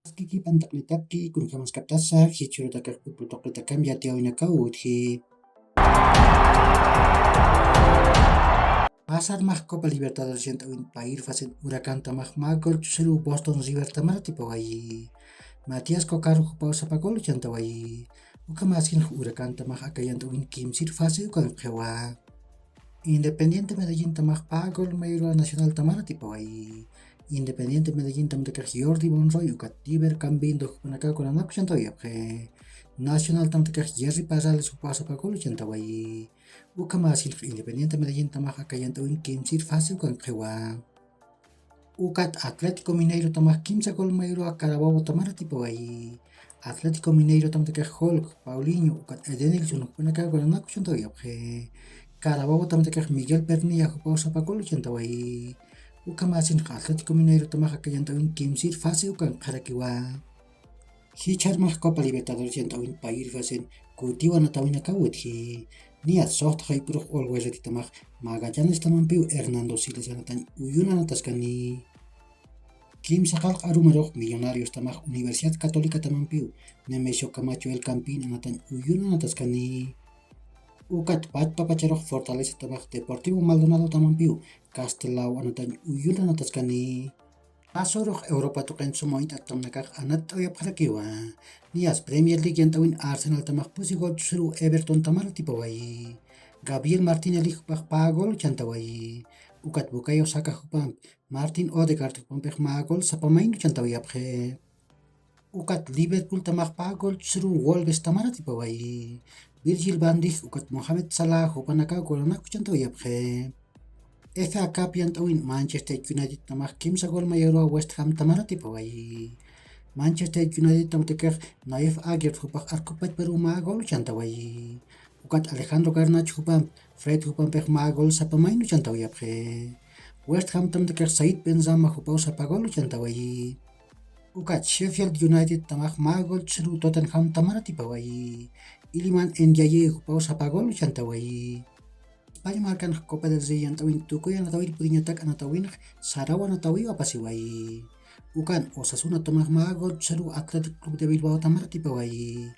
Kiki pantaknitaki kunkamas kaptasa hichurutaka putoqitakan yatiawinakawutji. Pasarmaj Copa Libertadores llant'awin país facen Huracántamaj Macol chusuru Boston River tamaratipawayi. Matías Cocaru pausapakolo llant'awayi. Ukamaskin Huracántamaj aka llant'awin kimsir fase ukan qhewa. Independiente Medellín tamaj Pagol Mayro Nacional tamaratipawayi. Independiente Medellín tamtakaj Jordi Monroy ukat Tiber Cambindo hukunaka kunanaku llant'awiyapje. Nacional tamtakaj Jerry Parrales pausapakolo llant'awayi. Ukamasil Independiente Medellín tamaj aka llant'awin kimsir fase ukan qhewa. Ukat Atlético Mineiro tamaj kimsa gol mayro Carabobo tamaratipawayi. Atlético Mineiro tamtakaj Hulk, Paulinho, ukat Edenilson hukunaka kunanaku llant'awiyapje. Carabobo tamtakaj Miguel Pernilla pausapakolo llant'awayi. Ukamasin Atlético Mineiro tamaj aka llant'awin kimsir fase ukan qharakiwa. Hicharmaj Copa Libertadores llant'awin país facen Cutiwa natawinakawutji. Niat soqta haypuruq Always tamaj Magallanes tamanpiu Hernando Siles yanatañ uyuna natasqani. Kimsa qallq arumaruq Millonarios tamaj Universidad Católica tamanpiu Nemesio Camacho El Campín anatañ uyuna natasqani. Ukat pacharuq Fortaleza tamaj Deportivo Maldonado tamanpiu Castelao anatañ uyuna natasqani. Pasuruq Europa tuqen sumoyta tamnakaq anata uyapqarakiwa. Nias Premier League llant'awin Arsenal tamaj pusigol chusuru Everton tamaratipawayi. Gabriel Martínez hukpaq pagol llant'awayi. Ukat Bukayo Saka hukpan Martin Odegaard hukpanpik magol sapamaynu llant'awiyapje. Ukat Liverpool tamaj pagol chusuru Wolves tamaratipawayi. Virgil van Dijk ukat Mohamed Salah hukpanaka golanaku llant'awiyapje. FA Cup llant'awin Manchester United tamaj kimsa gol mayarua West Ham tamaratipawayi. Manchester United tamtakaj Naif Aguirre hukpaq arqupach Peru magol llant'awayi. Ukat Alejandro Garnacho hukpan Fred hukpanpik magol sapamaynu llant'awiyapje. West Ham tamtakaj Said Benzema hukpaw sapagol llant'awayi. Ukat Sheffield United tamaj magol chusuru Tottenham tamaratipawayi. Iliman Ndiaye hukpaw sapagol llant'awayi. España marcan Copa del Rey llant'awin tukuy anatawin puriñataq anatawinaq Sarau anatawiwa pasiwayi. Ukan Osasuna tamaj magol chusuru Athletic Club de Bilbao tamaratipawayi.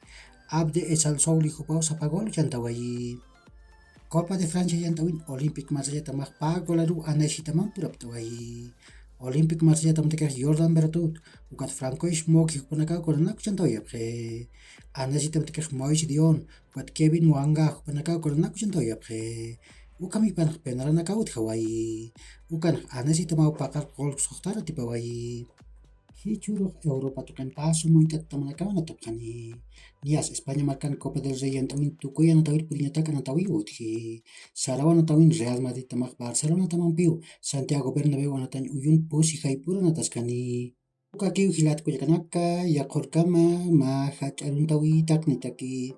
Abde Esalsouli hukpaw sapagol llant'awayi. Copa de Francia llant'awin Olympique Marsella tamaj pagol aru Annecy tamanpuraptawayi. Olympique Marsella tamtakaj Jordan Bertut ukat Francois Moki hukpanaka golanaku llant'awiyapje. Annecy tamtakaj Moise Dion ukat Kevin Mwanga hukpanaka golanaku llant'awiyapje. Ukami panaq penaranakawut hawayi. Ukan Annecy tamaw paqar gol soqtaratipawayi. Hichuruq Europa tuqen paso moyta tamanakawan atapqani. Nias España marcan Copa del Rey llant'awin tukuy anatawin puriñataq anatawiyutji. Sarau anatawin Real Madrid tamaj Barcelona tamanpiu Santiago Bernabéu anatañ uyun pusi haypura natasqani. Uka kiw hilatkullakanaka yaqurkama ma hach'aruntawi taqnitaki.